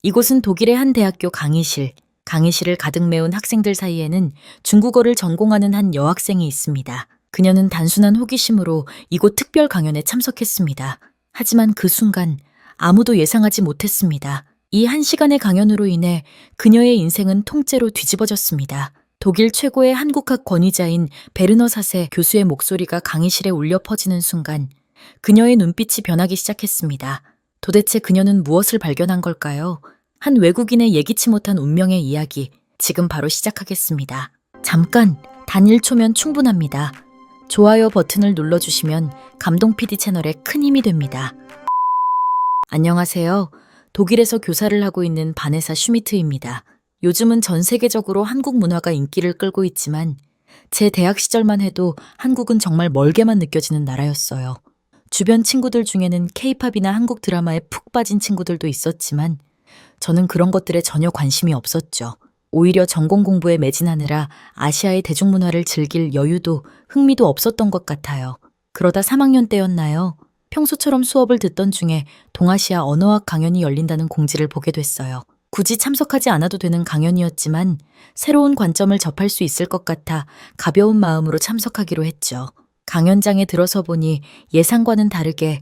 이곳은 독일의 한 대학교 강의실. 강의실을 가득 메운 학생들 사이에는 중국어를 전공하는 한 여학생이 있습니다. 그녀는 단순한 호기심으로 이곳 특별 강연에 참석했습니다. 하지만 그 순간 아무도 예상하지 못했습니다. 이 한 시간의 강연으로 인해 그녀의 인생은 통째로 뒤집어졌습니다. 독일 최고의 한국학 권위자인 베르너 사세 교수의 목소리가 강의실에 울려 퍼지는 순간 그녀의 눈빛이 변하기 시작했습니다. 도대체 그녀는 무엇을 발견한 걸까요? 한 외국인의 예기치 못한 운명의 이야기, 지금 바로 시작하겠습니다. 잠깐, 단 1초면 충분합니다. 좋아요 버튼을 눌러주시면 감동 PD 채널에 큰 힘이 됩니다. 안녕하세요. 독일에서 교사를 하고 있는 바네사 슈미트입니다. 요즘은 전 세계적으로 한국 문화가 인기를 끌고 있지만 제 대학 시절만 해도 한국은 정말 멀게만 느껴지는 나라였어요. 주변 친구들 중에는 케이팝이나 한국 드라마에 푹 빠진 친구들도 있었지만 저는 그런 것들에 전혀 관심이 없었죠. 오히려 전공 공부에 매진하느라 아시아의 대중문화를 즐길 여유도 흥미도 없었던 것 같아요. 그러다 3학년 때였나요? 평소처럼 수업을 듣던 중에 동아시아 언어학 강연이 열린다는 공지를 보게 됐어요. 굳이 참석하지 않아도 되는 강연이었지만 새로운 관점을 접할 수 있을 것 같아 가벼운 마음으로 참석하기로 했죠. 강연장에 들어서 보니 예상과는 다르게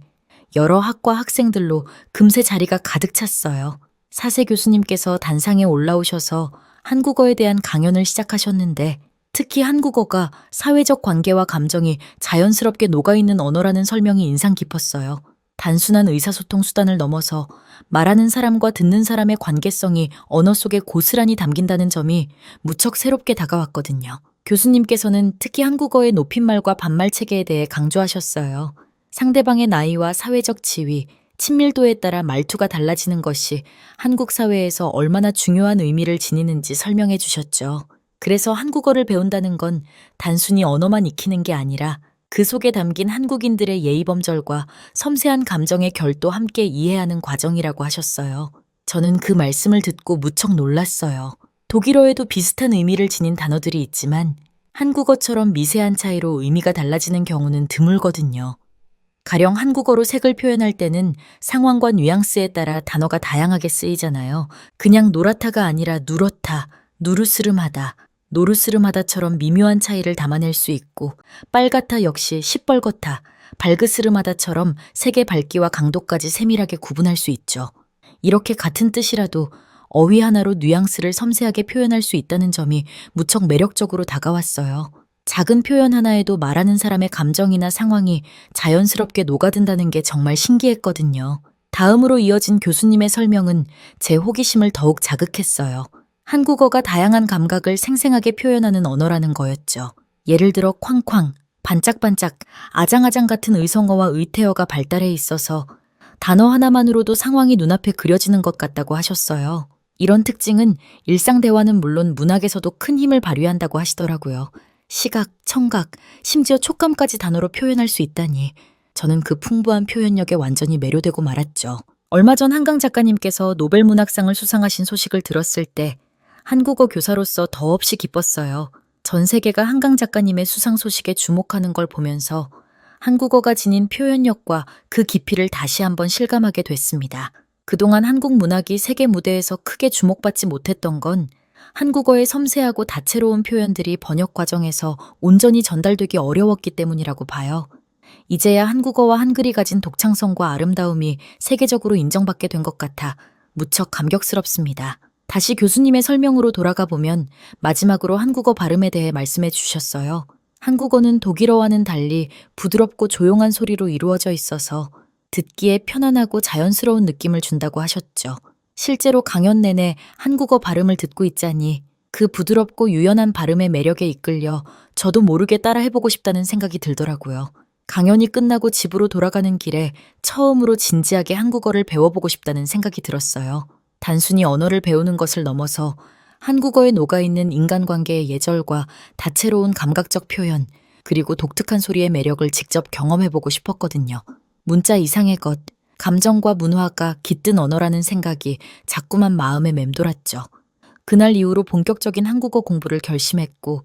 여러 학과 학생들로 금세 자리가 가득 찼어요. 사세 교수님께서 단상에 올라오셔서 한국어에 대한 강연을 시작하셨는데 특히 한국어가 사회적 관계와 감정이 자연스럽게 녹아있는 언어라는 설명이 인상 깊었어요. 단순한 의사소통 수단을 넘어서 말하는 사람과 듣는 사람의 관계성이 언어 속에 고스란히 담긴다는 점이 무척 새롭게 다가왔거든요. 교수님께서는 특히 한국어의 높임말과 반말 체계에 대해 강조하셨어요. 상대방의 나이와 사회적 지위, 친밀도에 따라 말투가 달라지는 것이 한국 사회에서 얼마나 중요한 의미를 지니는지 설명해 주셨죠. 그래서 한국어를 배운다는 건 단순히 언어만 익히는 게 아니라 그 속에 담긴 한국인들의 예의범절과 섬세한 감정의 결도 함께 이해하는 과정이라고 하셨어요. 저는 그 말씀을 듣고 무척 놀랐어요. 독일어에도 비슷한 의미를 지닌 단어들이 있지만 한국어처럼 미세한 차이로 의미가 달라지는 경우는 드물거든요. 가령 한국어로 색을 표현할 때는 상황과 뉘앙스에 따라 단어가 다양하게 쓰이잖아요. 그냥 노랗다가 아니라 누렇다, 누르스름하다, 노르스름하다처럼 미묘한 차이를 담아낼 수 있고 빨갛다 역시 시뻘겋다, 발그스름하다처럼 색의 밝기와 강도까지 세밀하게 구분할 수 있죠. 이렇게 같은 뜻이라도 어휘 하나로 뉘앙스를 섬세하게 표현할 수 있다는 점이 무척 매력적으로 다가왔어요. 작은 표현 하나에도 말하는 사람의 감정이나 상황이 자연스럽게 녹아든다는 게 정말 신기했거든요. 다음으로 이어진 교수님의 설명은 제 호기심을 더욱 자극했어요. 한국어가 다양한 감각을 생생하게 표현하는 언어라는 거였죠. 예를 들어 쾅쾅, 반짝반짝, 아장아장 같은 의성어와 의태어가 발달해 있어서 단어 하나만으로도 상황이 눈앞에 그려지는 것 같다고 하셨어요. 이런 특징은 일상 대화는 물론 문학에서도 큰 힘을 발휘한다고 하시더라고요. 시각, 청각, 심지어 촉감까지 단어로 표현할 수 있다니 저는 그 풍부한 표현력에 완전히 매료되고 말았죠. 얼마 전 한강 작가님께서 노벨 문학상을 수상하신 소식을 들었을 때 한국어 교사로서 더없이 기뻤어요. 전 세계가 한강 작가님의 수상 소식에 주목하는 걸 보면서 한국어가 지닌 표현력과 그 깊이를 다시 한번 실감하게 됐습니다. 그동안 한국 문학이 세계 무대에서 크게 주목받지 못했던 건 한국어의 섬세하고 다채로운 표현들이 번역 과정에서 온전히 전달되기 어려웠기 때문이라고 봐요. 이제야 한국어와 한글이 가진 독창성과 아름다움이 세계적으로 인정받게 된 것 같아 무척 감격스럽습니다. 다시 교수님의 설명으로 돌아가 보면 마지막으로 한국어 발음에 대해 말씀해 주셨어요. 한국어는 독일어와는 달리 부드럽고 조용한 소리로 이루어져 있어서 듣기에 편안하고 자연스러운 느낌을 준다고 하셨죠. 실제로 강연 내내 한국어 발음을 듣고 있자니 그 부드럽고 유연한 발음의 매력에 이끌려 저도 모르게 따라 해보고 싶다는 생각이 들더라고요. 강연이 끝나고 집으로 돌아가는 길에 처음으로 진지하게 한국어를 배워보고 싶다는 생각이 들었어요. 단순히 언어를 배우는 것을 넘어서 한국어에 녹아있는 인간관계의 예절과 다채로운 감각적 표현, 그리고 독특한 소리의 매력을 직접 경험해보고 싶었거든요. 문자 이상의 것, 감정과 문화가 깃든 언어라는 생각이 자꾸만 마음에 맴돌았죠. 그날 이후로 본격적인 한국어 공부를 결심했고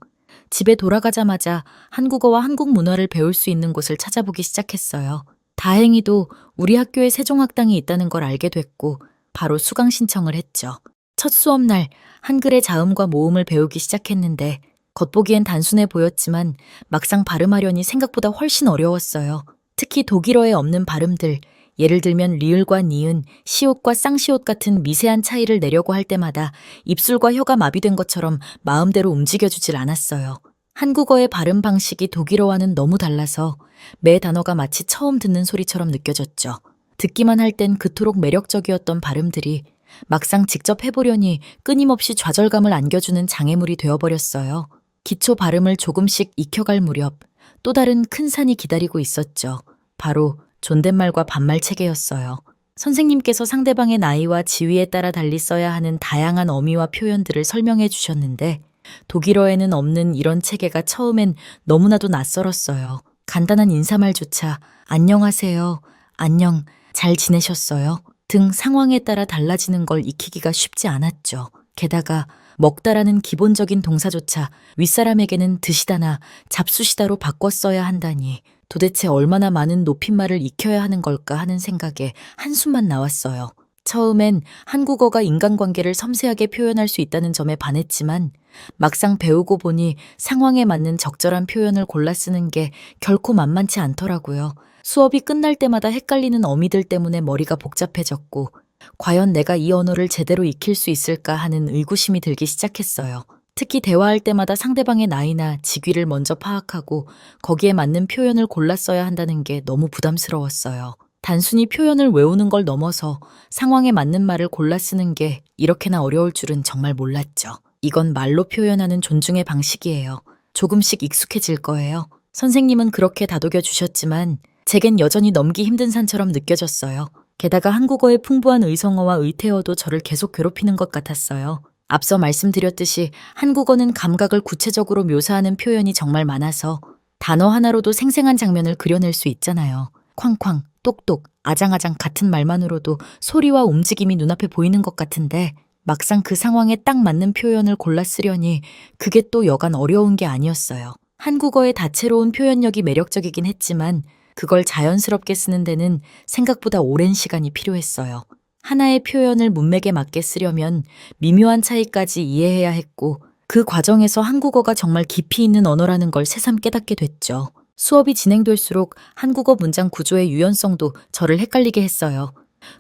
집에 돌아가자마자 한국어와 한국 문화를 배울 수 있는 곳을 찾아보기 시작했어요. 다행히도 우리 학교에 세종학당이 있다는 걸 알게 됐고 바로 수강 신청을 했죠. 첫 수업날 한글의 자음과 모음을 배우기 시작했는데 겉보기엔 단순해 보였지만 막상 발음하려니 생각보다 훨씬 어려웠어요. 특히 독일어에 없는 발음들, 예를 들면 리을과 니은, 시옷과 쌍시옷 같은 미세한 차이를 내려고 할 때마다 입술과 혀가 마비된 것처럼 마음대로 움직여주질 않았어요. 한국어의 발음 방식이 독일어와는 너무 달라서 매 단어가 마치 처음 듣는 소리처럼 느껴졌죠. 듣기만 할 땐 그토록 매력적이었던 발음들이 막상 직접 해보려니 끊임없이 좌절감을 안겨주는 장애물이 되어버렸어요. 기초 발음을 조금씩 익혀갈 무렵 또 다른 큰 산이 기다리고 있었죠. 바로 존댓말과 반말 체계였어요. 선생님께서 상대방의 나이와 지위에 따라 달리 써야 하는 다양한 어미와 표현들을 설명해 주셨는데 독일어에는 없는 이런 체계가 처음엔 너무나도 낯설었어요. 간단한 인사말조차 안녕하세요, 안녕, 잘 지내셨어요? 등 상황에 따라 달라지는 걸 익히기가 쉽지 않았죠. 게다가 먹다라는 기본적인 동사조차 윗사람에게는 드시다나 잡수시다로 바꿔 써야 한다니 도대체 얼마나 많은 높임말을 익혀야 하는 걸까 하는 생각에 한숨만 나왔어요. 처음엔 한국어가 인간관계를 섬세하게 표현할 수 있다는 점에 반했지만 막상 배우고 보니 상황에 맞는 적절한 표현을 골라 쓰는 게 결코 만만치 않더라고요. 수업이 끝날 때마다 헷갈리는 어미들 때문에 머리가 복잡해졌고 과연 내가 이 언어를 제대로 익힐 수 있을까 하는 의구심이 들기 시작했어요. 특히 대화할 때마다 상대방의 나이나 직위를 먼저 파악하고 거기에 맞는 표현을 골라 써야 한다는 게 너무 부담스러웠어요. 단순히 표현을 외우는 걸 넘어서 상황에 맞는 말을 골라 쓰는 게 이렇게나 어려울 줄은 정말 몰랐죠. 이건 말로 표현하는 존중의 방식이에요. 조금씩 익숙해질 거예요. 선생님은 그렇게 다독여 주셨지만 제겐 여전히 넘기 힘든 산처럼 느껴졌어요. 게다가 한국어의 풍부한 의성어와 의태어도 저를 계속 괴롭히는 것 같았어요. 앞서 말씀드렸듯이 한국어는 감각을 구체적으로 묘사하는 표현이 정말 많아서 단어 하나로도 생생한 장면을 그려낼 수 있잖아요. 쾅쾅, 똑똑, 아장아장 같은 말만으로도 소리와 움직임이 눈앞에 보이는 것 같은데 막상 그 상황에 딱 맞는 표현을 골라 쓰려니 그게 또 여간 어려운 게 아니었어요. 한국어의 다채로운 표현력이 매력적이긴 했지만 그걸 자연스럽게 쓰는 데는 생각보다 오랜 시간이 필요했어요. 하나의 표현을 문맥에 맞게 쓰려면 미묘한 차이까지 이해해야 했고 그 과정에서 한국어가 정말 깊이 있는 언어라는 걸 새삼 깨닫게 됐죠. 수업이 진행될수록 한국어 문장 구조의 유연성도 저를 헷갈리게 했어요.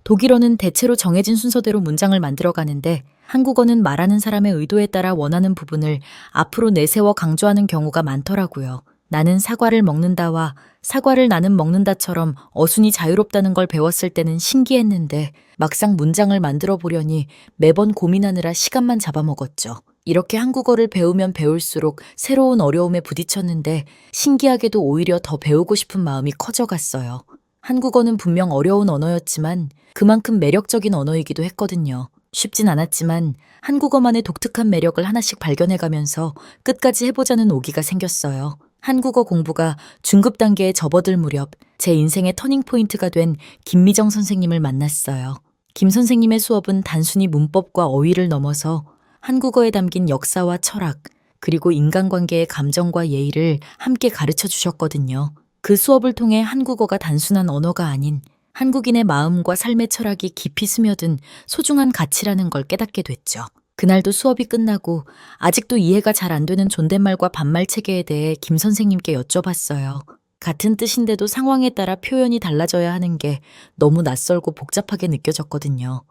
독일어는 대체로 정해진 순서대로 문장을 만들어가는데 한국어는 말하는 사람의 의도에 따라 원하는 부분을 앞으로 내세워 강조하는 경우가 많더라고요. 나는 사과를 먹는다와 사과를 나는 먹는다처럼 어순이 자유롭다는 걸 배웠을 때는 신기했는데 막상 문장을 만들어 보려니 매번 고민하느라 시간만 잡아먹었죠. 이렇게 한국어를 배우면 배울수록 새로운 어려움에 부딪혔는데 신기하게도 오히려 더 배우고 싶은 마음이 커져갔어요. 한국어는 분명 어려운 언어였지만 그만큼 매력적인 언어이기도 했거든요. 쉽진 않았지만 한국어만의 독특한 매력을 하나씩 발견해가면서 끝까지 해보자는 오기가 생겼어요. 한국어 공부가 중급 단계에 접어들 무렵 제 인생의 터닝포인트가 된 김미정 선생님을 만났어요. 김 선생님의 수업은 단순히 문법과 어휘를 넘어서 한국어에 담긴 역사와 철학, 그리고 인간관계의 감정과 예의를 함께 가르쳐 주셨거든요. 그 수업을 통해 한국어가 단순한 언어가 아닌 한국인의 마음과 삶의 철학이 깊이 스며든 소중한 가치라는 걸 깨닫게 됐죠. 그날도 수업이 끝나고 아직도 이해가 잘 안 되는 존댓말과 반말 체계에 대해 김 선생님께 여쭤봤어요. 같은 뜻인데도 상황에 따라 표현이 달라져야 하는 게 너무 낯설고 복잡하게 느껴졌거든요.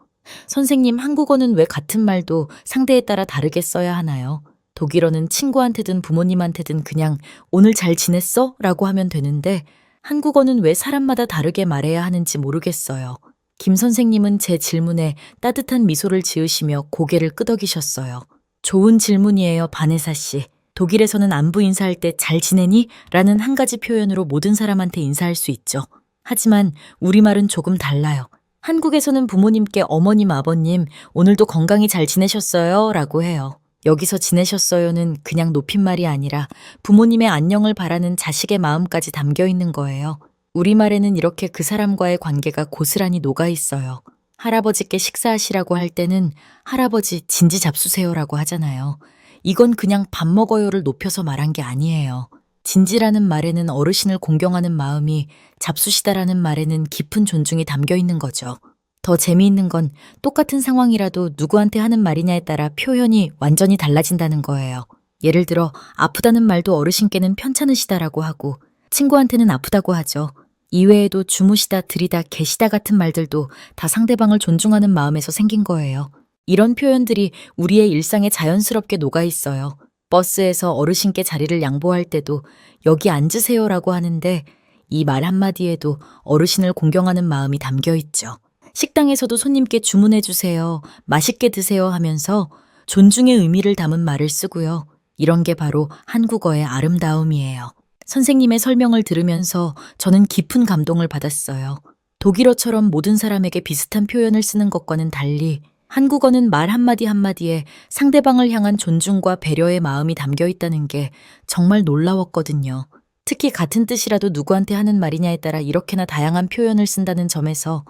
선생님, 한국어는 왜 같은 말도 상대에 따라 다르게 써야 하나요? 독일어는 친구한테든 부모님한테든 그냥 오늘 잘 지냈어? 라고 하면 되는데 한국어는 왜 사람마다 다르게 말해야 하는지 모르겠어요. 김 선생님은 제 질문에 따뜻한 미소를 지으시며 고개를 끄덕이셨어요. 좋은 질문이에요, 바네사 씨. 독일에서는 안부 인사할 때 잘 지내니? 라는 한 가지 표현으로 모든 사람한테 인사할 수 있죠. 하지만 우리말은 조금 달라요. 한국에서는 부모님께 어머님, 아버님, 오늘도 건강히 잘 지내셨어요? 라고 해요. 여기서 지내셨어요는 그냥 높임말이 아니라 부모님의 안녕을 바라는 자식의 마음까지 담겨 있는 거예요. 우리말에는 이렇게 그 사람과의 관계가 고스란히 녹아 있어요. 할아버지께 식사하시라고 할 때는 할아버지 진지 잡수세요라고 하잖아요. 이건 그냥 밥 먹어요를 높여서 말한 게 아니에요. 진지라는 말에는 어르신을 공경하는 마음이, 잡수시다라는 말에는 깊은 존중이 담겨 있는 거죠. 더 재미있는 건 똑같은 상황이라도 누구한테 하는 말이냐에 따라 표현이 완전히 달라진다는 거예요. 예를 들어 아프다는 말도 어르신께는 편찮으시다라고 하고 친구한테는 아프다고 하죠. 이외에도 주무시다, 들이다, 계시다 같은 말들도 다 상대방을 존중하는 마음에서 생긴 거예요. 이런 표현들이 우리의 일상에 자연스럽게 녹아 있어요. 버스에서 어르신께 자리를 양보할 때도 여기 앉으세요라고 하는데 이 말 한마디에도 어르신을 공경하는 마음이 담겨 있죠. 식당에서도 손님께 주문해 주세요, 맛있게 드세요 하면서 존중의 의미를 담은 말을 쓰고요. 이런 게 바로 한국어의 아름다움이에요. 선생님의 설명을 들으면서 저는 깊은 감동을 받았어요. 독일어처럼 모든 사람에게 비슷한 표현을 쓰는 것과는 달리 한국어는 말 한마디 한마디에 상대방을 향한 존중과 배려의 마음이 담겨 있다는 게 정말 놀라웠거든요. 특히 같은 뜻이라도 누구한테 하는 말이냐에 따라 이렇게나 다양한 표현을 쓴다는 점에서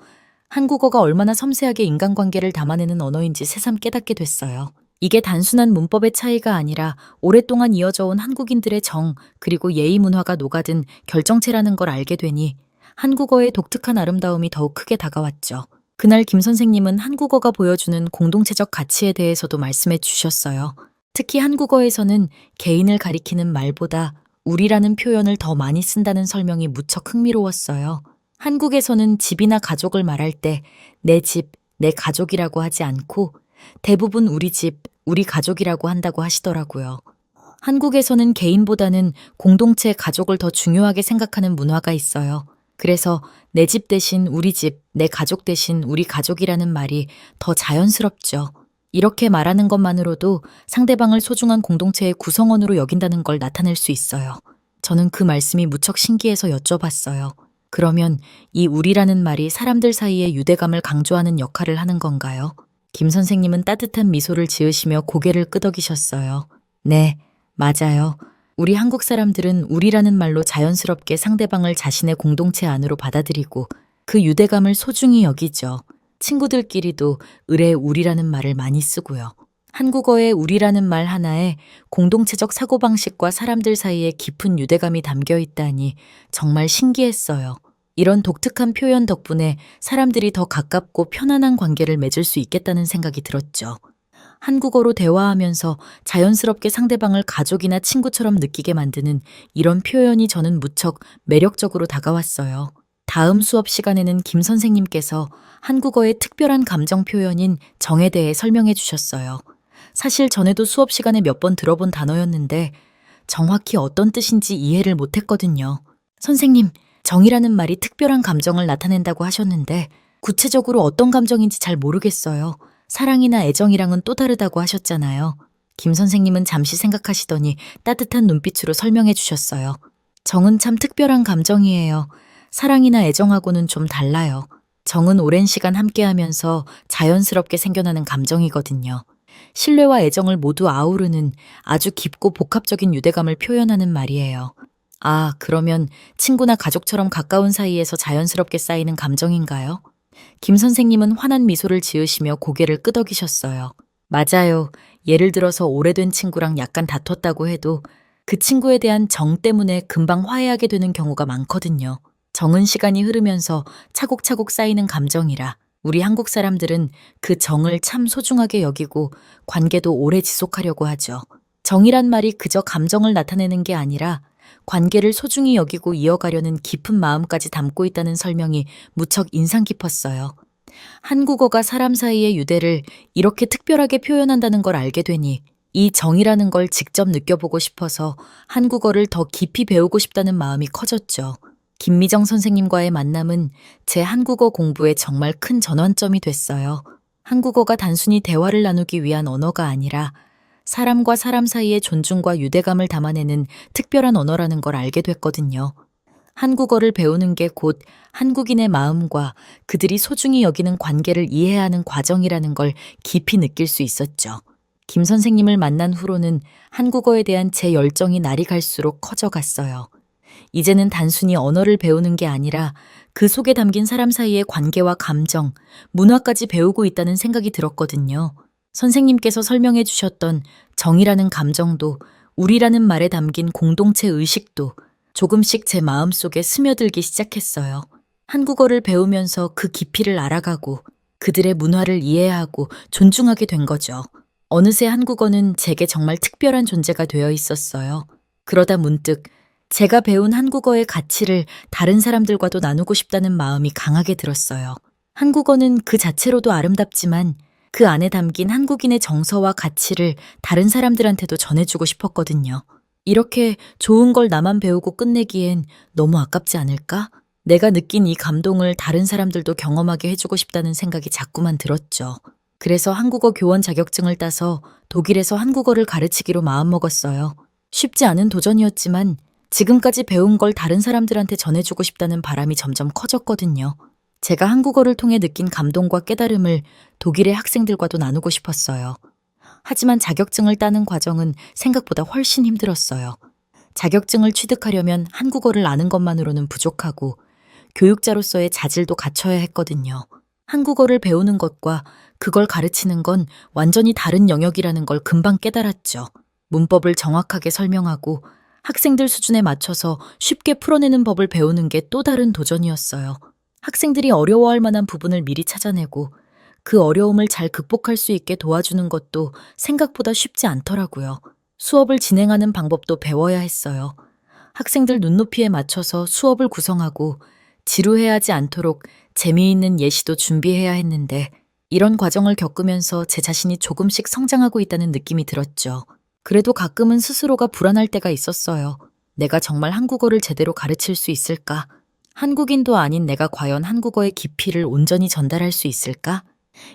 한국어가 얼마나 섬세하게 인간관계를 담아내는 언어인지 새삼 깨닫게 됐어요. 이게 단순한 문법의 차이가 아니라 오랫동안 이어져 온 한국인들의 정, 그리고 예의 문화가 녹아든 결정체라는 걸 알게 되니 한국어의 독특한 아름다움이 더욱 크게 다가왔죠. 그날 김 선생님은 한국어가 보여주는 공동체적 가치에 대해서도 말씀해 주셨어요. 특히 한국어에서는 개인을 가리키는 말보다 우리라는 표현을 더 많이 쓴다는 설명이 무척 흥미로웠어요. 한국에서는 집이나 가족을 말할 때 내 집, 내 가족이라고 하지 않고 대부분 우리 집, 우리 가족이라고 한다고 하시더라고요. 한국에서는 개인보다는 공동체 가족을 더 중요하게 생각하는 문화가 있어요. 그래서 내 집 대신 우리 집, 내 가족 대신 우리 가족이라는 말이 더 자연스럽죠. 이렇게 말하는 것만으로도 상대방을 소중한 공동체의 구성원으로 여긴다는 걸 나타낼 수 있어요. 저는 그 말씀이 무척 신기해서 여쭤봤어요. 그러면 이 우리라는 말이 사람들 사이의 유대감을 강조하는 역할을 하는 건가요? 김 선생님은 따뜻한 미소를 지으시며 고개를 끄덕이셨어요. 네, 맞아요. 우리 한국 사람들은 우리라는 말로 자연스럽게 상대방을 자신의 공동체 안으로 받아들이고 그 유대감을 소중히 여기죠. 친구들끼리도 을의 우리라는 말을 많이 쓰고요. 한국어의 우리라는 말 하나에 공동체적 사고방식과 사람들 사이에 깊은 유대감이 담겨 있다니 정말 신기했어요. 이런 독특한 표현 덕분에 사람들이 더 가깝고 편안한 관계를 맺을 수 있겠다는 생각이 들었죠. 한국어로 대화하면서 자연스럽게 상대방을 가족이나 친구처럼 느끼게 만드는 이런 표현이 저는 무척 매력적으로 다가왔어요. 다음 수업 시간에는 김 선생님께서 한국어의 특별한 감정 표현인 정에 대해 설명해 주셨어요. 사실 전에도 수업 시간에 몇 번 들어본 단어였는데 정확히 어떤 뜻인지 이해를 못했거든요. 선생님, 정이라는 말이 특별한 감정을 나타낸다고 하셨는데 구체적으로 어떤 감정인지 잘 모르겠어요. 사랑이나 애정이랑은 또 다르다고 하셨잖아요. 김 선생님은 잠시 생각하시더니 따뜻한 눈빛으로 설명해 주셨어요. 정은 참 특별한 감정이에요. 사랑이나 애정하고는 좀 달라요. 정은 오랜 시간 함께하면서 자연스럽게 생겨나는 감정이거든요. 신뢰와 애정을 모두 아우르는 아주 깊고 복합적인 유대감을 표현하는 말이에요. 아, 그러면 친구나 가족처럼 가까운 사이에서 자연스럽게 쌓이는 감정인가요? 김 선생님은 환한 미소를 지으시며 고개를 끄덕이셨어요. 맞아요. 예를 들어서 오래된 친구랑 약간 다퉜다고 해도 그 친구에 대한 정 때문에 금방 화해하게 되는 경우가 많거든요. 정은 시간이 흐르면서 차곡차곡 쌓이는 감정이라 우리 한국 사람들은 그 정을 참 소중하게 여기고 관계도 오래 지속하려고 하죠. 정이란 말이 그저 감정을 나타내는 게 아니라 관계를 소중히 여기고 이어가려는 깊은 마음까지 담고 있다는 설명이 무척 인상 깊었어요. 한국어가 사람 사이의 유대를 이렇게 특별하게 표현한다는 걸 알게 되니 이 정이라는 걸 직접 느껴보고 싶어서 한국어를 더 깊이 배우고 싶다는 마음이 커졌죠. 김미정 선생님과의 만남은 제 한국어 공부에 정말 큰 전환점이 됐어요. 한국어가 단순히 대화를 나누기 위한 언어가 아니라 사람과 사람 사이의 존중과 유대감을 담아내는 특별한 언어라는 걸 알게 됐거든요. 한국어를 배우는 게 곧 한국인의 마음과 그들이 소중히 여기는 관계를 이해하는 과정이라는 걸 깊이 느낄 수 있었죠. 김 선생님을 만난 후로는 한국어에 대한 제 열정이 날이 갈수록 커져갔어요. 이제는 단순히 언어를 배우는 게 아니라 그 속에 담긴 사람 사이의 관계와 감정, 문화까지 배우고 있다는 생각이 들었거든요. 선생님께서 설명해 주셨던 정이라는 감정도 우리라는 말에 담긴 공동체 의식도 조금씩 제 마음속에 스며들기 시작했어요. 한국어를 배우면서 그 깊이를 알아가고 그들의 문화를 이해하고 존중하게 된 거죠. 어느새 한국어는 제게 정말 특별한 존재가 되어 있었어요. 그러다 문득 제가 배운 한국어의 가치를 다른 사람들과도 나누고 싶다는 마음이 강하게 들었어요. 한국어는 그 자체로도 아름답지만 그 안에 담긴 한국인의 정서와 가치를 다른 사람들한테도 전해주고 싶었거든요. 이렇게 좋은 걸 나만 배우고 끝내기엔 너무 아깝지 않을까? 내가 느낀 이 감동을 다른 사람들도 경험하게 해주고 싶다는 생각이 자꾸만 들었죠. 그래서 한국어 교원 자격증을 따서 독일에서 한국어를 가르치기로 마음먹었어요. 쉽지 않은 도전이었지만 지금까지 배운 걸 다른 사람들한테 전해주고 싶다는 바람이 점점 커졌거든요. 제가 한국어를 통해 느낀 감동과 깨달음을 독일의 학생들과도 나누고 싶었어요. 하지만 자격증을 따는 과정은 생각보다 훨씬 힘들었어요. 자격증을 취득하려면 한국어를 아는 것만으로는 부족하고 교육자로서의 자질도 갖춰야 했거든요. 한국어를 배우는 것과 그걸 가르치는 건 완전히 다른 영역이라는 걸 금방 깨달았죠. 문법을 정확하게 설명하고 학생들 수준에 맞춰서 쉽게 풀어내는 법을 배우는 게 또 다른 도전이었어요. 학생들이 어려워할 만한 부분을 미리 찾아내고 그 어려움을 잘 극복할 수 있게 도와주는 것도 생각보다 쉽지 않더라고요. 수업을 진행하는 방법도 배워야 했어요. 학생들 눈높이에 맞춰서 수업을 구성하고 지루해하지 않도록 재미있는 예시도 준비해야 했는데 이런 과정을 겪으면서 제 자신이 조금씩 성장하고 있다는 느낌이 들었죠. 그래도 가끔은 스스로가 불안할 때가 있었어요. 내가 정말 한국어를 제대로 가르칠 수 있을까? 한국인도 아닌 내가 과연 한국어의 깊이를 온전히 전달할 수 있을까?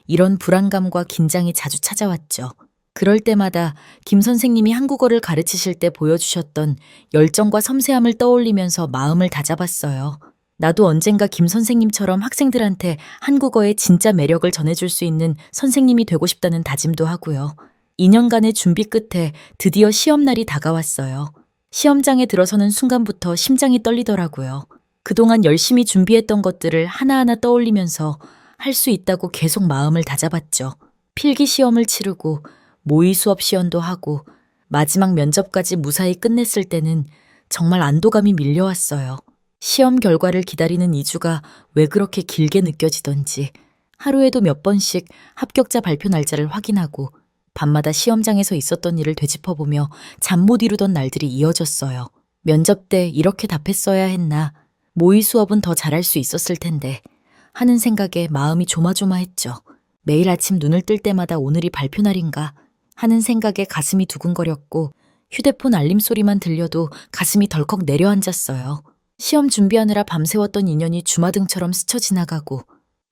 이런 불안감과 긴장이 자주 찾아왔죠. 그럴 때마다 김 선생님이 한국어를 가르치실 때 보여주셨던 열정과 섬세함을 떠올리면서 마음을 다잡았어요. 나도 언젠가 김 선생님처럼 학생들한테 한국어의 진짜 매력을 전해줄 수 있는 선생님이 되고 싶다는 다짐도 하고요. 2년간의 준비 끝에 드디어 시험날이 다가왔어요. 시험장에 들어서는 순간부터 심장이 떨리더라고요. 그동안 열심히 준비했던 것들을 하나하나 떠올리면서 할 수 있다고 계속 마음을 다잡았죠. 필기 시험을 치르고 모의 수업 시연도 하고 마지막 면접까지 무사히 끝냈을 때는 정말 안도감이 밀려왔어요. 시험 결과를 기다리는 2주가 왜 그렇게 길게 느껴지던지 하루에도 몇 번씩 합격자 발표 날짜를 확인하고 밤마다 시험장에서 있었던 일을 되짚어보며 잠 못 이루던 날들이 이어졌어요. 면접 때 이렇게 답했어야 했나, 모의 수업은 더 잘할 수 있었을 텐데 하는 생각에 마음이 조마조마했죠. 매일 아침 눈을 뜰 때마다 오늘이 발표날인가 하는 생각에 가슴이 두근거렸고 휴대폰 알림 소리만 들려도 가슴이 덜컥 내려앉았어요. 시험 준비하느라 밤새웠던 인연이 주마등처럼 스쳐 지나가고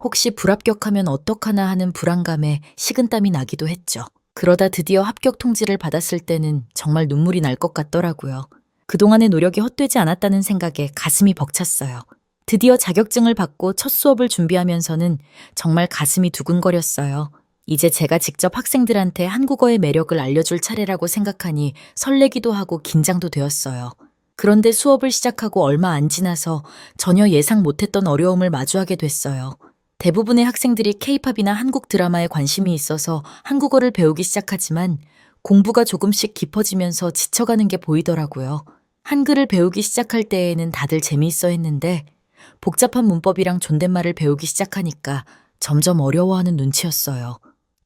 혹시 불합격하면 어떡하나 하는 불안감에 식은땀이 나기도 했죠. 그러다 드디어 합격 통지를 받았을 때는 정말 눈물이 날 것 같더라고요. 그동안의 노력이 헛되지 않았다는 생각에 가슴이 벅찼어요. 드디어 자격증을 받고 첫 수업을 준비하면서는 정말 가슴이 두근거렸어요. 이제 제가 직접 학생들한테 한국어의 매력을 알려줄 차례라고 생각하니 설레기도 하고 긴장도 되었어요. 그런데 수업을 시작하고 얼마 안 지나서 전혀 예상 못했던 어려움을 마주하게 됐어요. 대부분의 학생들이 케이팝이나 한국 드라마에 관심이 있어서 한국어를 배우기 시작하지만 공부가 조금씩 깊어지면서 지쳐가는 게 보이더라고요. 한글을 배우기 시작할 때에는 다들 재미있어 했는데 복잡한 문법이랑 존댓말을 배우기 시작하니까 점점 어려워하는 눈치였어요.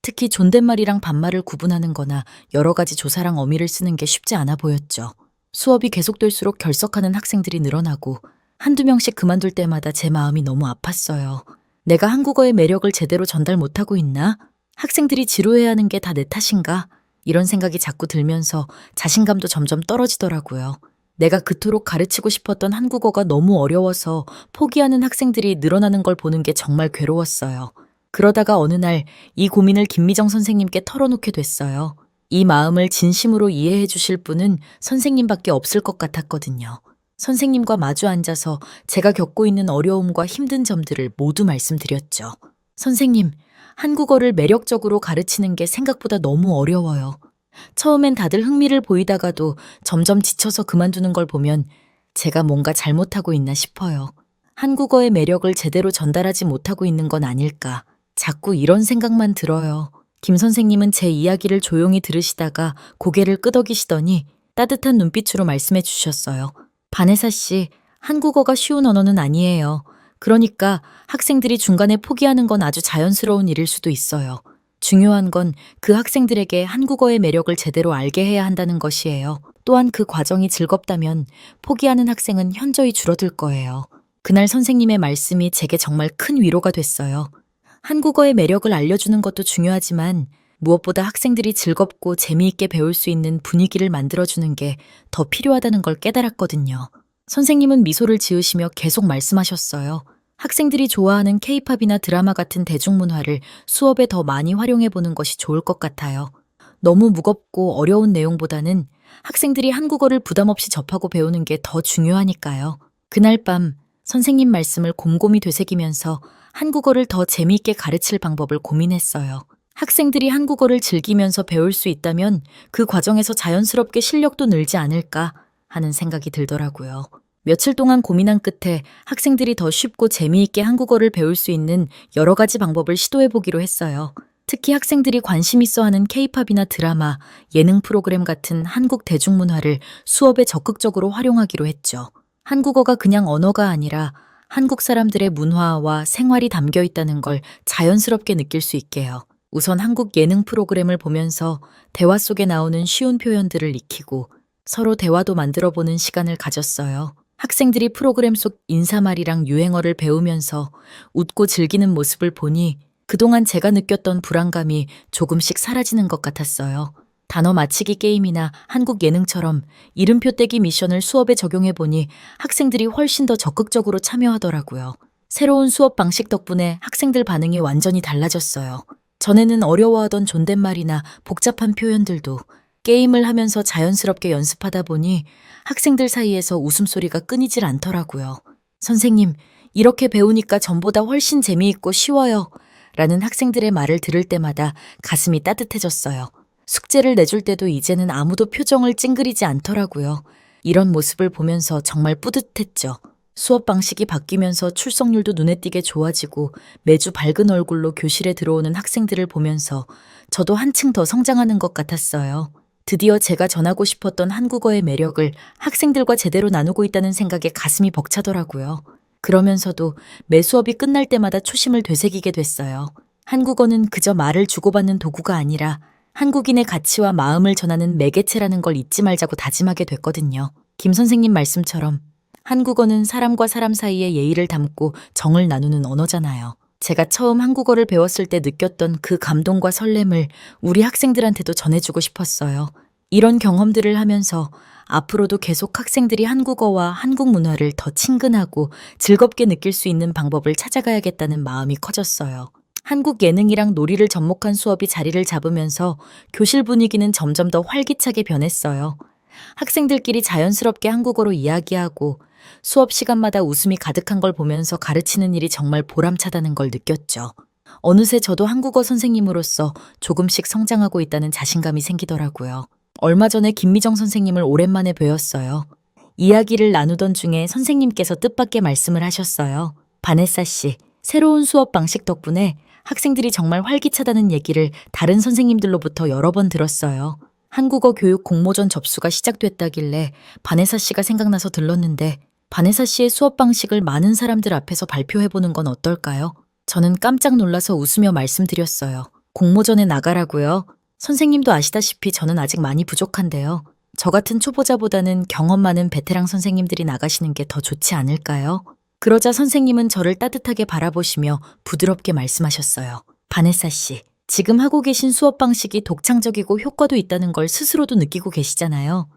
특히 존댓말이랑 반말을 구분하는 거나 여러 가지 조사랑 어미를 쓰는 게 쉽지 않아 보였죠. 수업이 계속될수록 결석하는 학생들이 늘어나고 한두 명씩 그만둘 때마다 제 마음이 너무 아팠어요. 내가 한국어의 매력을 제대로 전달 못하고 있나? 학생들이 지루해하는 게 다 내 탓인가? 이런 생각이 자꾸 들면서 자신감도 점점 떨어지더라고요. 내가 그토록 가르치고 싶었던 한국어가 너무 어려워서 포기하는 학생들이 늘어나는 걸 보는 게 정말 괴로웠어요. 그러다가 어느 날 이 고민을 김미정 선생님께 털어놓게 됐어요. 이 마음을 진심으로 이해해 주실 분은 선생님밖에 없을 것 같았거든요. 선생님과 마주 앉아서 제가 겪고 있는 어려움과 힘든 점들을 모두 말씀드렸죠. 선생님, 한국어를 매력적으로 가르치는 게 생각보다 너무 어려워요. 처음엔 다들 흥미를 보이다가도 점점 지쳐서 그만두는 걸 보면 제가 뭔가 잘못하고 있나 싶어요. 한국어의 매력을 제대로 전달하지 못하고 있는 건 아닐까. 자꾸 이런 생각만 들어요. 김 선생님은 제 이야기를 조용히 들으시다가 고개를 끄덕이시더니 따뜻한 눈빛으로 말씀해 주셨어요. 바네사 씨, 한국어가 쉬운 언어는 아니에요. 그러니까 학생들이 중간에 포기하는 건 아주 자연스러운 일일 수도 있어요. 중요한 건 그 학생들에게 한국어의 매력을 제대로 알게 해야 한다는 것이에요. 또한 그 과정이 즐겁다면 포기하는 학생은 현저히 줄어들 거예요. 그날 선생님의 말씀이 제게 정말 큰 위로가 됐어요. 한국어의 매력을 알려주는 것도 중요하지만 무엇보다 학생들이 즐겁고 재미있게 배울 수 있는 분위기를 만들어주는 게 더 필요하다는 걸 깨달았거든요. 선생님은 미소를 지으시며 계속 말씀하셨어요. 학생들이 좋아하는 케이팝이나 드라마 같은 대중문화를 수업에 더 많이 활용해 보는 것이 좋을 것 같아요. 너무 무겁고 어려운 내용보다는 학생들이 한국어를 부담 없이 접하고 배우는 게 더 중요하니까요. 그날 밤 선생님 말씀을 곰곰이 되새기면서 한국어를 더 재미있게 가르칠 방법을 고민했어요. 학생들이 한국어를 즐기면서 배울 수 있다면 그 과정에서 자연스럽게 실력도 늘지 않을까 하는 생각이 들더라고요. 며칠 동안 고민한 끝에 학생들이 더 쉽고 재미있게 한국어를 배울 수 있는 여러 가지 방법을 시도해 보기로 했어요. 특히 학생들이 관심 있어 하는 케이팝이나 드라마, 예능 프로그램 같은 한국 대중문화를 수업에 적극적으로 활용하기로 했죠. 한국어가 그냥 언어가 아니라 한국 사람들의 문화와 생활이 담겨 있다는 걸 자연스럽게 느낄 수 있게요. 우선 한국 예능 프로그램을 보면서 대화 속에 나오는 쉬운 표현들을 익히고 서로 대화도 만들어 보는 시간을 가졌어요. 학생들이 프로그램 속 인사말이랑 유행어를 배우면서 웃고 즐기는 모습을 보니 그동안 제가 느꼈던 불안감이 조금씩 사라지는 것 같았어요. 단어 맞히기 게임이나 한국 예능처럼 이름표 떼기 미션을 수업에 적용해 보니 학생들이 훨씬 더 적극적으로 참여하더라고요. 새로운 수업 방식 덕분에 학생들 반응이 완전히 달라졌어요. 전에는 어려워하던 존댓말이나 복잡한 표현들도 게임을 하면서 자연스럽게 연습하다 보니 학생들 사이에서 웃음소리가 끊이질 않더라고요. 선생님, 이렇게 배우니까 전보다 훨씬 재미있고 쉬워요. 라는 학생들의 말을 들을 때마다 가슴이 따뜻해졌어요. 숙제를 내줄 때도 이제는 아무도 표정을 찡그리지 않더라고요. 이런 모습을 보면서 정말 뿌듯했죠. 수업 방식이 바뀌면서 출석률도 눈에 띄게 좋아지고 매주 밝은 얼굴로 교실에 들어오는 학생들을 보면서 저도 한층 더 성장하는 것 같았어요. 드디어 제가 전하고 싶었던 한국어의 매력을 학생들과 제대로 나누고 있다는 생각에 가슴이 벅차더라고요. 그러면서도 매 수업이 끝날 때마다 초심을 되새기게 됐어요. 한국어는 그저 말을 주고받는 도구가 아니라 한국인의 가치와 마음을 전하는 매개체라는 걸 잊지 말자고 다짐하게 됐거든요. 김 선생님 말씀처럼 한국어는 사람과 사람 사이의 예의를 담고 정을 나누는 언어잖아요. 제가 처음 한국어를 배웠을 때 느꼈던 그 감동과 설렘을 우리 학생들한테도 전해주고 싶었어요. 이런 경험들을 하면서 앞으로도 계속 학생들이 한국어와 한국 문화를 더 친근하고 즐겁게 느낄 수 있는 방법을 찾아가야겠다는 마음이 커졌어요. 한국 예능이랑 놀이를 접목한 수업이 자리를 잡으면서 교실 분위기는 점점 더 활기차게 변했어요. 학생들끼리 자연스럽게 한국어로 이야기하고 수업 시간마다 웃음이 가득한 걸 보면서 가르치는 일이 정말 보람차다는 걸 느꼈죠. 어느새 저도 한국어 선생님으로서 조금씩 성장하고 있다는 자신감이 생기더라고요. 얼마 전에 김미정 선생님을 오랜만에 뵈었어요. 이야기를 나누던 중에 선생님께서 뜻밖의 말씀을 하셨어요. 바네사 씨, 새로운 수업 방식 덕분에 학생들이 정말 활기차다는 얘기를 다른 선생님들로부터 여러 번 들었어요. 한국어 교육 공모전 접수가 시작됐다길래 바네사 씨가 생각나서 들렀는데 바네사 씨의 수업 방식을 많은 사람들 앞에서 발표해보는 건 어떨까요? 저는 깜짝 놀라서 웃으며 말씀드렸어요. 공모전에 나가라고요? 선생님도 아시다시피 저는 아직 많이 부족한데요. 저 같은 초보자보다는 경험 많은 베테랑 선생님들이 나가시는 게 더 좋지 않을까요? 그러자 선생님은 저를 따뜻하게 바라보시며 부드럽게 말씀하셨어요. 바네사 씨, 지금 하고 계신 수업 방식이 독창적이고 효과도 있다는 걸 스스로도 느끼고 계시잖아요.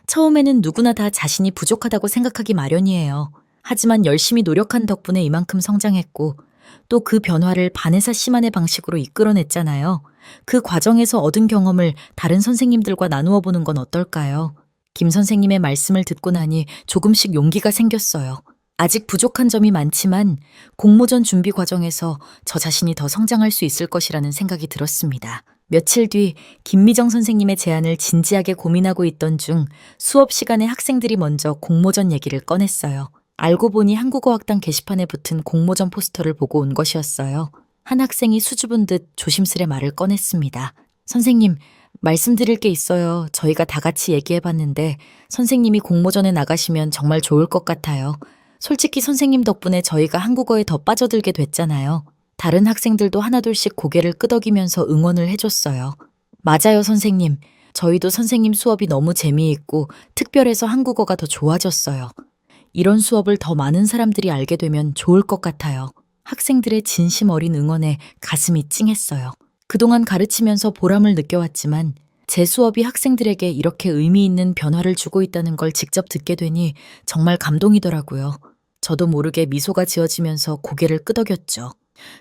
처음에는 누구나 다 자신이 부족하다고 생각하기 마련이에요. 하지만 열심히 노력한 덕분에 이만큼 성장했고 또 그 변화를 바네사 씨만의 방식으로 이끌어냈잖아요. 그 과정에서 얻은 경험을 다른 선생님들과 나누어 보는 건 어떨까요? 김 선생님의 말씀을 듣고 나니 조금씩 용기가 생겼어요. 아직 부족한 점이 많지만 공모전 준비 과정에서 저 자신이 더 성장할 수 있을 것이라는 생각이 들었습니다. 며칠 뒤 김미정 선생님의 제안을 진지하게 고민하고 있던 중 수업 시간에 학생들이 먼저 공모전 얘기를 꺼냈어요. 알고 보니 한국어학당 게시판에 붙은 공모전 포스터를 보고 온 것이었어요. 한 학생이 수줍은 듯 조심스레 말을 꺼냈습니다. 선생님, 말씀드릴 게 있어요. 저희가 다 같이 얘기해봤는데 선생님이 공모전에 나가시면 정말 좋을 것 같아요. 솔직히 선생님 덕분에 저희가 한국어에 더 빠져들게 됐잖아요. 다른 학생들도 하나둘씩 고개를 끄덕이면서 응원을 해줬어요. 맞아요, 선생님. 저희도 선생님 수업이 너무 재미있고 특별해서 한국어가 더 좋아졌어요. 이런 수업을 더 많은 사람들이 알게 되면 좋을 것 같아요. 학생들의 진심 어린 응원에 가슴이 찡했어요. 그동안 가르치면서 보람을 느껴왔지만 제 수업이 학생들에게 이렇게 의미 있는 변화를 주고 있다는 걸 직접 듣게 되니 정말 감동이더라고요. 저도 모르게 미소가 지어지면서 고개를 끄덕였죠.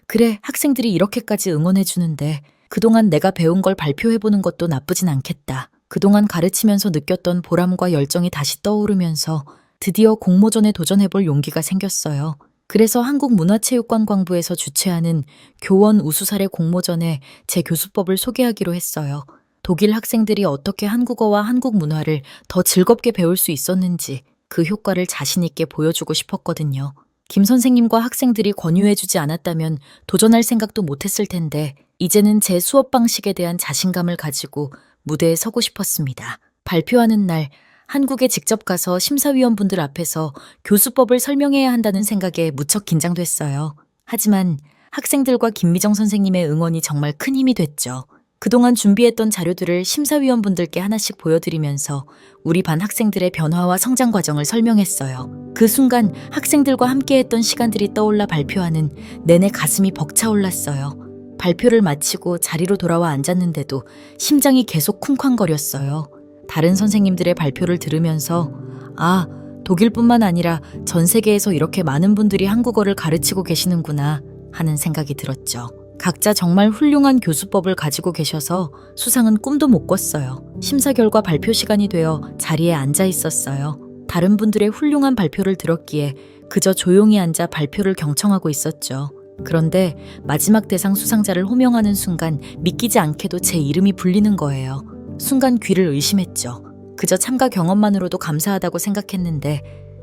그래, 학생들이 이렇게까지 응원해주는데 그동안 내가 배운 걸 발표해보는 것도 나쁘진 않겠다. 그동안 가르치면서 느꼈던 보람과 열정이 다시 떠오르면서 드디어 공모전에 도전해볼 용기가 생겼어요. 그래서 한국문화체육관광부에서 주최하는 교원 우수사례 공모전에 제 교수법을 소개하기로 했어요. 독일 학생들이 어떻게 한국어와 한국 문화를 더 즐겁게 배울 수 있었는지 그 효과를 자신 있게 보여주고 싶었거든요. 김 선생님과 학생들이 권유해주지 않았다면 도전할 생각도 못했을 텐데 이제는 제 수업 방식에 대한 자신감을 가지고 무대에 서고 싶었습니다. 발표하는 날 한국에 직접 가서 심사위원분들 앞에서 교수법을 설명해야 한다는 생각에 무척 긴장됐어요. 하지만 학생들과 김미정 선생님의 응원이 정말 큰 힘이 됐죠. 그동안 준비했던 자료들을 심사위원분들께 하나씩 보여드리면서 우리 반 학생들의 변화와 성장 과정을 설명했어요. 그 순간 학생들과 함께했던 시간들이 떠올라 발표하는 내내 가슴이 벅차올랐어요. 발표를 마치고 자리로 돌아와 앉았는데도 심장이 계속 쿵쾅거렸어요. 다른 선생님들의 발표를 들으면서 아, 독일뿐만 아니라 전 세계에서 이렇게 많은 분들이 한국어를 가르치고 계시는구나 하는 생각이 들었죠. 각자 정말 훌륭한 교수법을 가지고 계셔서 수상은 꿈도 못 꿨어요. 심사 결과 발표 시간이 되어 자리에 앉아 있었어요. 다른 분들의 훌륭한 발표를 들었기에 그저 조용히 앉아 발표를 경청하고 있었죠. 그런데 마지막 대상 수상자를 호명하는 순간 믿기지 않게도 제 이름이 불리는 거예요. 순간 귀를 의심했죠. 그저 참가 경험만으로도 감사하다고 생각했는데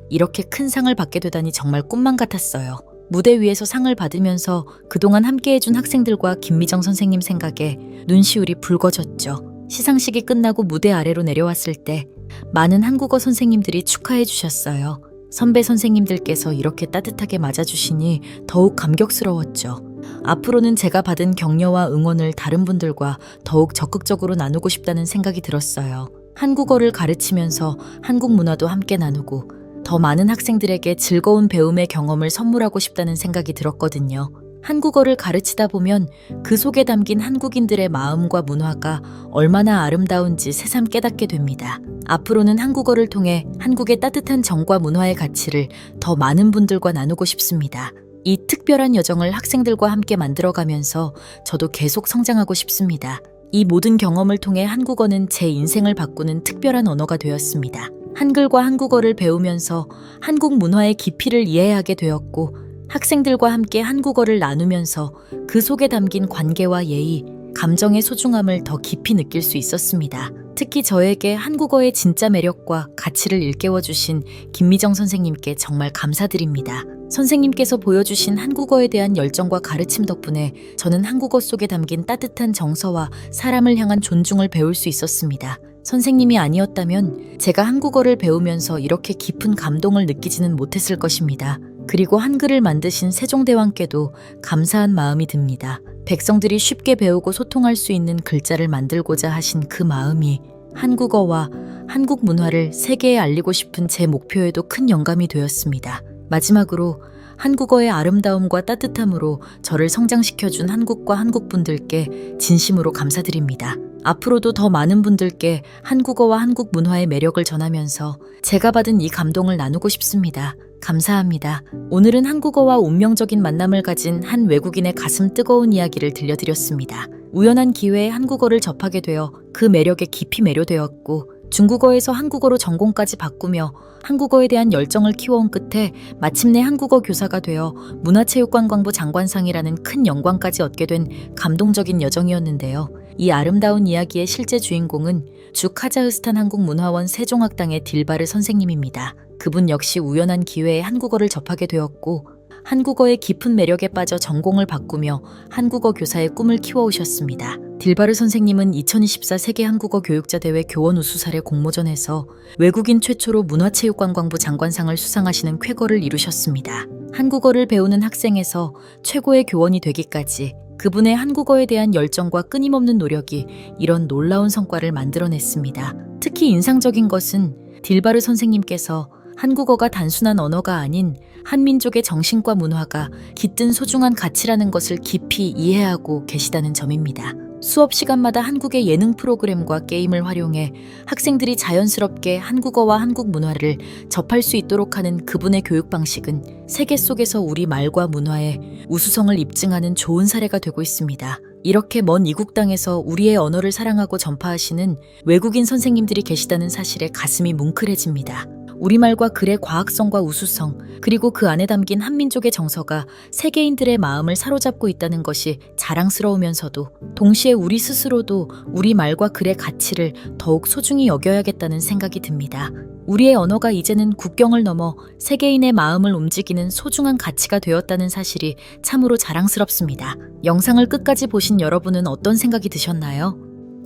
이렇게 큰 상을 받게 되다니 정말 꿈만 같았어요. 무대 위에서 상을 받으면서 그동안 함께해준 학생들과 김미정 선생님 생각에 눈시울이 붉어졌죠. 시상식이 끝나고 무대 아래로 내려왔을 때 많은 한국어 선생님들이 축하해 주셨어요. 선배 선생님들께서 이렇게 따뜻하게 맞아주시니 더욱 감격스러웠죠. 앞으로는 제가 받은 격려와 응원을 다른 분들과 더욱 적극적으로 나누고 싶다는 생각이 들었어요. 한국어를 가르치면서 한국 문화도 함께 나누고 더 많은 학생들에게 즐거운 배움의 경험을 선물하고 싶다는 생각이 들었거든요. 한국어를 가르치다 보면 그 속에 담긴 한국인들의 마음과 문화가 얼마나 아름다운지 새삼 깨닫게 됩니다. 앞으로는 한국어를 통해 한국의 따뜻한 정과 문화의 가치를 더 많은 분들과 나누고 싶습니다. 이 특별한 여정을 학생들과 함께 만들어가면서 저도 계속 성장하고 싶습니다. 이 모든 경험을 통해 한국어는 제 인생을 바꾸는 특별한 언어가 되었습니다. 한글과 한국어를 배우면서 한국 문화의 깊이를 이해하게 되었고 학생들과 함께 한국어를 나누면서 그 속에 담긴 관계와 예의, 감정의 소중함을 더 깊이 느낄 수 있었습니다. 특히 저에게 한국어의 진짜 매력과 가치를 일깨워주신 김미정 선생님께 정말 감사드립니다. 선생님께서 보여주신 한국어에 대한 열정과 가르침 덕분에 저는 한국어 속에 담긴 따뜻한 정서와 사람을 향한 존중을 배울 수 있었습니다. 선생님이 아니었다면 제가 한국어를 배우면서 이렇게 깊은 감동을 느끼지는 못했을 것입니다. 그리고 한글을 만드신 세종대왕께도 감사한 마음이 듭니다. 백성들이 쉽게 배우고 소통할 수 있는 글자를 만들고자 하신 그 마음이 한국어와 한국 문화를 세계에 알리고 싶은 제 목표에도 큰 영감이 되었습니다. 마지막으로 한국어의 아름다움과 따뜻함으로 저를 성장시켜준 한국과 한국분들께 진심으로 감사드립니다. 앞으로도 더 많은 분들께 한국어와 한국 문화의 매력을 전하면서 제가 받은 이 감동을 나누고 싶습니다. 감사합니다. 오늘은 한국어와 운명적인 만남을 가진 한 외국인의 가슴 뜨거운 이야기를 들려드렸습니다. 우연한 기회에 한국어를 접하게 되어 그 매력에 깊이 매료되었고 중국어에서 한국어로 전공까지 바꾸며 한국어에 대한 열정을 키워온 끝에 마침내 한국어 교사가 되어 문화체육관광부 장관상이라는 큰 영광까지 얻게 된 감동적인 여정이었는데요. 이 아름다운 이야기의 실제 주인공은 주 카자흐스탄 한국문화원 세종학당의 딜바르 선생님입니다. 그분 역시 우연한 기회에 한국어를 접하게 되었고 한국어의 깊은 매력에 빠져 전공을 바꾸며 한국어 교사의 꿈을 키워오셨습니다. 딜바르 선생님은 2024 세계 한국어 교육자 대회 교원 우수사례 공모전에서 외국인 최초로 문화체육관광부 장관상을 수상하시는 쾌거를 이루셨습니다. 한국어를 배우는 학생에서 최고의 교원이 되기까지 그분의 한국어에 대한 열정과 끊임없는 노력이 이런 놀라운 성과를 만들어냈습니다. 특히 인상적인 것은 딜바르 선생님께서 한국어가 단순한 언어가 아닌 한민족의 정신과 문화가 깃든 소중한 가치라는 것을 깊이 이해하고 계시다는 점입니다. 수업 시간마다 한국의 예능 프로그램과 게임을 활용해 학생들이 자연스럽게 한국어와 한국 문화를 접할 수 있도록 하는 그분의 교육 방식은 세계 속에서 우리 말과 문화의 우수성을 입증하는 좋은 사례가 되고 있습니다. 이렇게 먼 이국 땅에서 우리의 언어를 사랑하고 전파하시는 외국인 선생님들이 계시다는 사실에 가슴이 뭉클해집니다. 우리말과 글의 과학성과 우수성, 그리고 그 안에 담긴 한민족의 정서가 세계인들의 마음을 사로잡고 있다는 것이 자랑스러우면서도 동시에 우리 스스로도 우리말과 글의 가치를 더욱 소중히 여겨야겠다는 생각이 듭니다. 우리의 언어가 이제는 국경을 넘어 세계인의 마음을 움직이는 소중한 가치가 되었다는 사실이 참으로 자랑스럽습니다. 영상을 끝까지 보신 여러분은 어떤 생각이 드셨나요?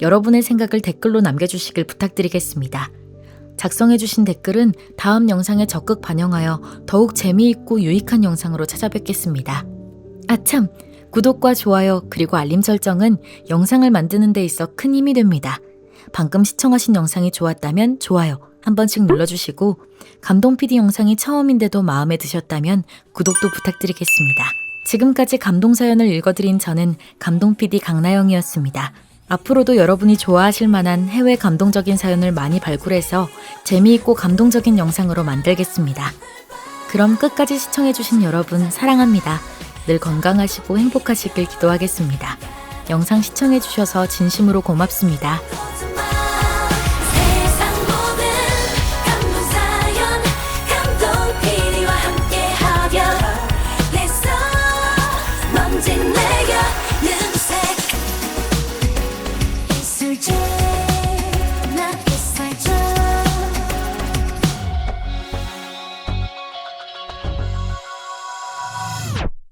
여러분의 생각을 댓글로 남겨주시길 부탁드리겠습니다. 작성해주신 댓글은 다음 영상에 적극 반영하여 더욱 재미있고 유익한 영상으로 찾아뵙겠습니다. 아참! 구독과 좋아요 그리고 알림 설정은 영상을 만드는 데 있어 큰 힘이 됩니다. 방금 시청하신 영상이 좋았다면 좋아요 한 번씩 눌러주시고 감동 PD 영상이 처음인데도 마음에 드셨다면 구독도 부탁드리겠습니다. 지금까지 감동 사연을 읽어드린 저는 감동 PD 강나영이었습니다. 앞으로도 여러분이 좋아하실 만한 해외 감동적인 사연을 많이 발굴해서 재미있고 감동적인 영상으로 만들겠습니다. 그럼 끝까지 시청해주신 여러분 사랑합니다. 늘 건강하시고 행복하시길 기도하겠습니다. 영상 시청해주셔서 진심으로 고맙습니다.